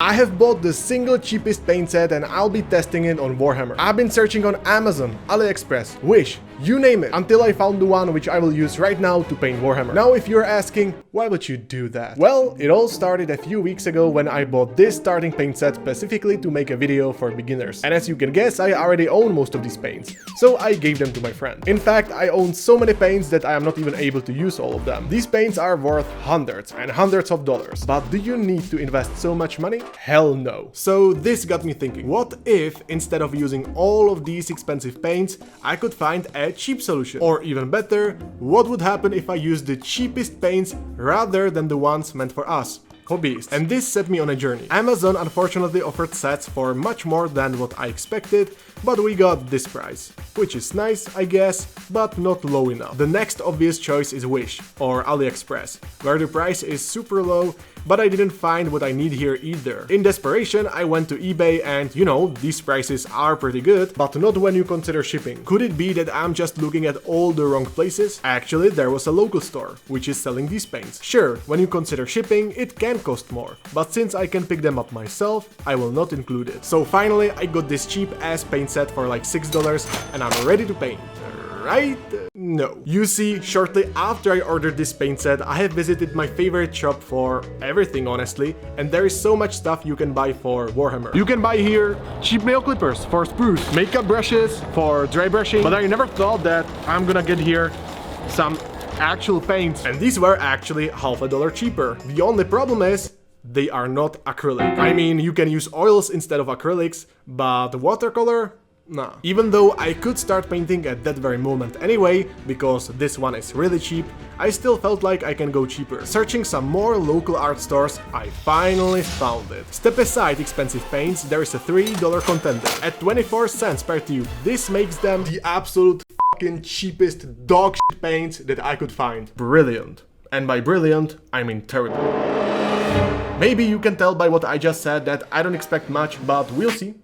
I have bought the single cheapest paint set and I'll be testing it on Warhammer. I've been searching on Amazon, AliExpress, Wish, you name it, until I found the one which I will use right now to paint Warhammer. Now if you're asking, why would you do that? Well, it all started a few weeks ago when I bought this starting paint set specifically to make a video for beginners. And as you can guess, I already own most of these paints, so I gave them to my friend. In fact, I own so many paints that I am not even able to use all of them. These paints are worth hundreds and hundreds of dollars, but do you need to invest so much money? Hell no. So this got me thinking, what if instead of using all of these expensive paints, I could find a cheap solution? Or even better, what would happen if I used the cheapest paints rather than the ones meant for us, hobbyists? And this set me on a journey. Amazon unfortunately offered sets for much more than what I expected, but we got this price, which is nice, I guess, but not low enough. The next obvious choice is Wish or AliExpress, where the price is super low, but I didn't find what I need here either. In desperation, I went to eBay and, you know, these prices are pretty good, but not when you consider shipping. Could it be that I'm just looking at all the wrong places? Actually, there was a local store, which is selling these paints. Sure, when you consider shipping, it can cost more, but since I can pick them up myself, I will not include it. So finally, I got this cheap ass paint set for like $6 and I'm ready to paint. Right? No. You see, shortly after I ordered this paint set, I have visited my favorite shop for everything, honestly, and there is so much stuff you can buy for Warhammer. You can buy here cheap nail clippers for spruce, makeup brushes for dry brushing, but I never thought that I'm gonna get here some actual paints, and these were actually $50 cheaper. The only problem is they are not acrylic. I mean, you can use oils instead of acrylics, but watercolor? Nah. Even though I could start painting at that very moment anyway, because this one is really cheap, I still felt like I can go cheaper. Searching some more local art stores, I finally found it. Step aside expensive paints, there is a $3 contender at 24 cents per tube. This makes them the absolute fucking cheapest dog shit paints that I could find. Brilliant. And by brilliant, I mean terrible. Maybe you can tell by what I just said that I don't expect much, but we'll see.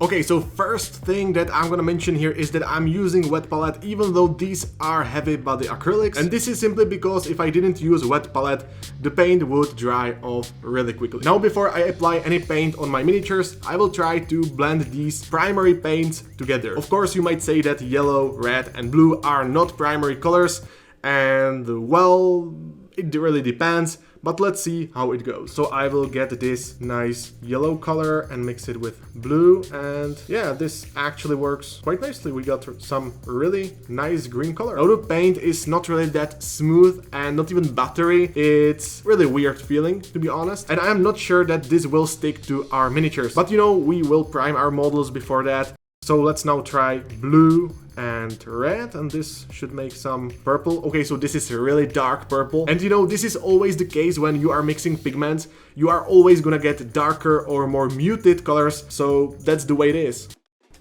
Okay, so first thing that I'm gonna mention here is that I'm using wet palette even though these are heavy body acrylics, and this is simply because if I didn't use wet palette, the paint would dry off really quickly. Now before I apply any paint on my miniatures, I will try to blend these primary paints together. Of course, you might say that yellow, red and blue are not primary colors, and well, it really depends. But let's see how it goes. So I will get this nice yellow color and mix it with blue, and yeah, this actually works quite nicely. We got some really nice green color. Now the paint is not really that smooth and not even buttery. It's really weird feeling, to be honest. And I'm not sure that this will stick to our miniatures, but you know, we will prime our models before that. So let's now try blue and red, and this should make some purple. Okay, so this is a really dark purple. And you know, this is always the case when you are mixing pigments. You are always gonna get darker or more muted colors, so that's the way it is.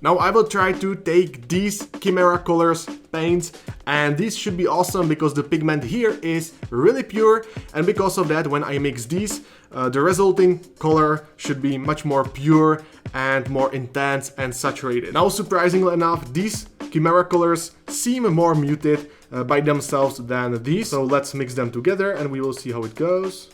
Now I will try to take these Chimera Colors paints, and these should be awesome because the pigment here is really pure, and because of that, when I mix these, the resulting color should be much more pure and more intense and saturated. Now surprisingly enough, these Chimera Colors seem more muted by themselves than these, so let's mix them together and we will see how it goes.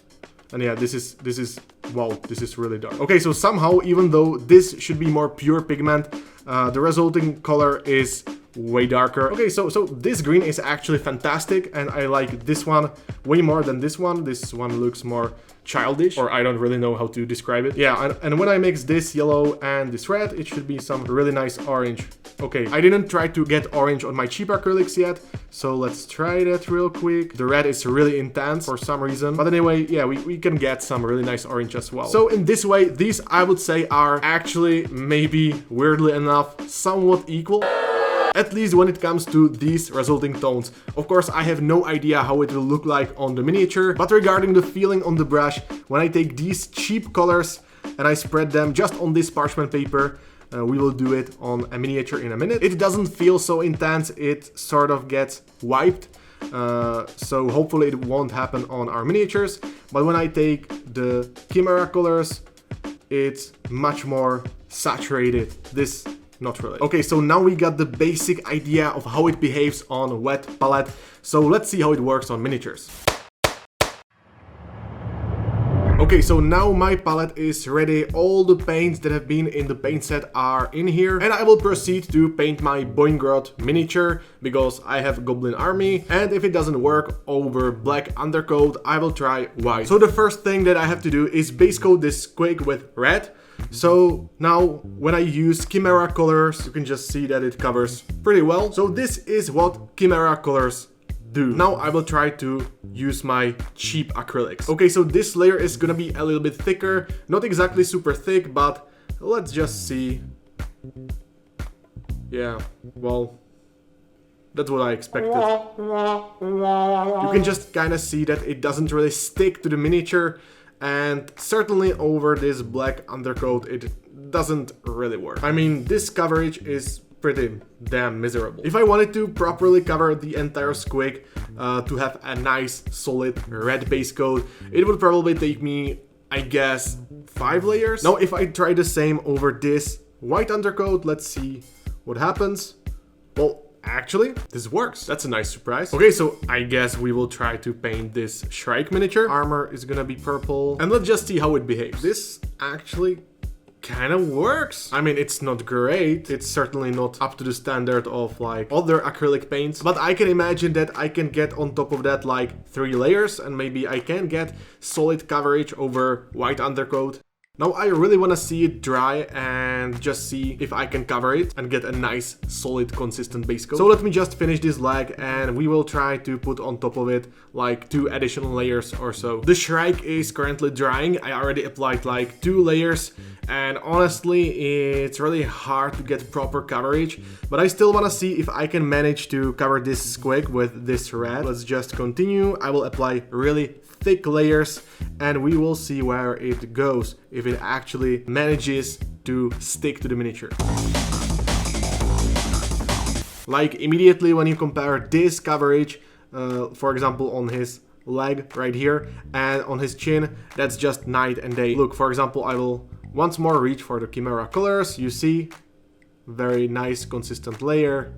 And yeah, this is wow, this is really dark. Okay, so somehow, even though this should be more pure pigment, the resulting color is way darker. Okay, so this green is actually fantastic, and I like this one way more than this one. This one looks more childish, or I don't really know how to describe it. Yeah, and when I mix this yellow and this red, it should be some really nice orange. Okay, I didn't try to get orange on my cheap acrylics yet, so let's try that real quick. The red is really intense for some reason, but anyway, yeah, we can get some really nice orange as well. So in this way, these I would say are actually, maybe weirdly enough, somewhat equal. At least when it comes to these resulting tones. Of course, I have no idea how it will look like on the miniature, but regarding the feeling on the brush, when I take these cheap colors and I spread them just on this parchment paper, we will do it on a miniature in a minute. It doesn't feel so intense, it sort of gets wiped. so hopefully it won't happen on our miniatures. But when I take the Chimera colors, it's much more saturated. This, not really. Okay, so now we got the basic idea of how it behaves on wet palette. So let's see how it works on miniatures. Okay, so now my palette is ready. All the paints that have been in the paint set are in here, and I will proceed to paint my Boingrod miniature because I have Goblin Army, and if it doesn't work over black undercoat, I will try white. So the first thing that I have to do is base coat this squig with red. So now when I use Chimera colors, you can just see that it covers pretty well. So this is what Chimera colors do. Now I will try to use my cheap acrylics. Okay, so this layer is gonna be a little bit thicker, not exactly super thick, but let's just see. Yeah, well, that's what I expected. You can just kind of see that it doesn't really stick to the miniature, and certainly over this black undercoat it doesn't really work. I mean, this coverage is pretty damn miserable. If I wanted to properly cover the entire squig to have a nice solid red base coat, it would probably take me, I guess, 5 layers. Now if I try the same over this white undercoat, let's see what happens. Well, actually, this works. That's a nice surprise. Okay, so I guess we will try to paint this Shrike miniature. Armor is gonna be purple, and let's just see how it behaves. This actually kind of works. I mean, it's not great. It's certainly not up to the standard of like other acrylic paints, but I can imagine that I can get on top of that like 3 layers, and maybe I can get solid coverage over white undercoat. Now I really want to see it dry and just see if I can cover it and get a nice, solid, consistent base coat. So let me just finish this leg and we will try to put on top of it like 2 additional layers or so. The Shrike is currently drying. I already applied like 2 layers, and honestly it's really hard to get proper coverage, but I still want to see if I can manage to cover this squig with this red. Let's just continue. I will apply really thick layers and we will see where it goes, if it actually manages to stick to the miniature. Like immediately when you compare this coverage, for example on his leg right here and on his chin, that's just night and day. Look, for example, I will once more reach for the Chimera colors. You see, very nice consistent layer,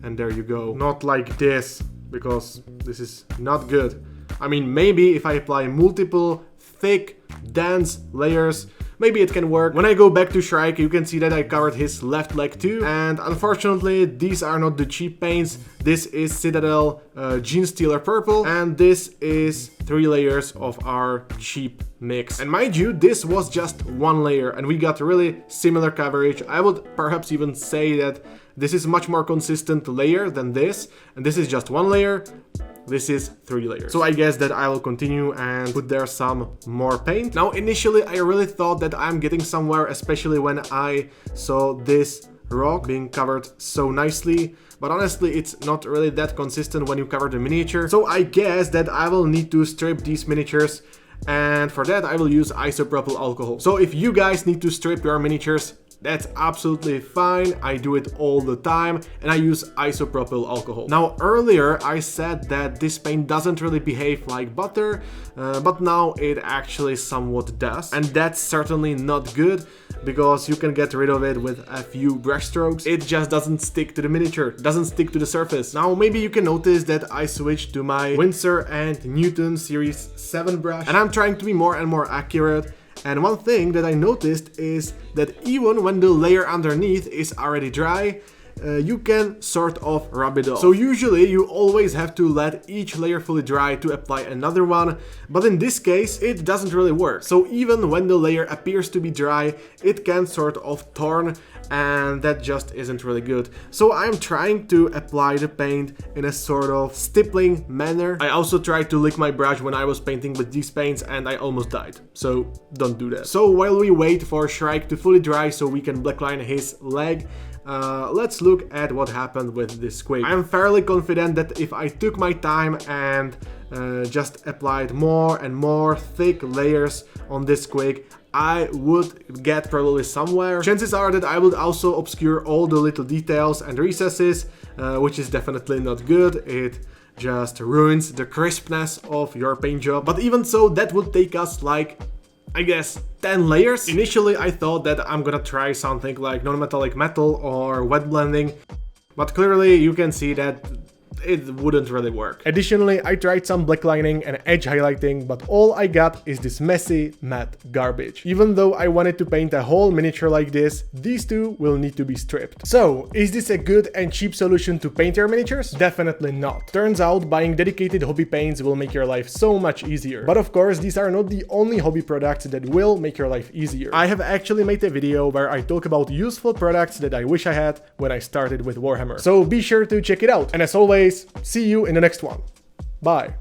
and there you go. Not like this, because this is not good. I mean, maybe if I apply multiple thick, dense layers, maybe it can work. When I go back to Shrike, you can see that I covered his left leg too. And unfortunately, these are not the cheap paints. This is Citadel Genestealer Purple, and this is 3 layers of our cheap mix. And mind you, this was just 1 layer, and we got really similar coverage. I would perhaps even say that this is a much more consistent layer than this, and this is just 1 layer. This is 3 layers. So I guess that I will continue and put there some more paint. Now initially I really thought that I'm getting somewhere, especially when I saw this rock being covered so nicely, but honestly it's not really that consistent when you cover the miniature. So I guess that I will need to strip these miniatures, and for that I will use isopropyl alcohol. So if you guys need to strip your miniatures, that's absolutely fine. I do it all the time, and I use isopropyl alcohol. Now earlier I said that this paint doesn't really behave like butter, but now it actually somewhat does, and that's certainly not good, because you can get rid of it with a few brush strokes. It just doesn't stick to the miniature, doesn't stick to the surface. Now maybe you can notice that I switched to my Winsor & Newton Series 7 brush, and I'm trying to be more and more accurate. And one thing that I noticed is that even when the layer underneath is already dry, you can sort of rub it off. So usually you always have to let each layer fully dry to apply another one, but in this case it doesn't really work. So even when the layer appears to be dry, it can sort of turn, and that just isn't really good. So I'm trying to apply the paint in a sort of stippling manner. I also tried to lick my brush when I was painting with these paints and I almost died, so don't do that. So while we wait for Shrike to fully dry so we can blackline his leg, let's look at what happened with this squig. I am fairly confident that if I took my time and just applied more and more thick layers on this squig, I would get probably somewhere. Chances are that I would also obscure all the little details and recesses, which is definitely not good. It just ruins the crispness of your paint job. But even so, that would take us like, I guess, 10 layers. Initially, I thought that I'm gonna try something like non-metallic metal or wet blending, but clearly you can see that it wouldn't really work. Additionally, I tried some black lining and edge highlighting, but all I got is this messy, matte garbage. Even though I wanted to paint a whole miniature like this, these two will need to be stripped. So, is this a good and cheap solution to paint your miniatures? Definitely not. Turns out, buying dedicated hobby paints will make your life so much easier. But of course, these are not the only hobby products that will make your life easier. I have actually made a video where I talk about useful products that I wish I had when I started with Warhammer. So be sure to check it out. And as always, see you in the next one. Bye.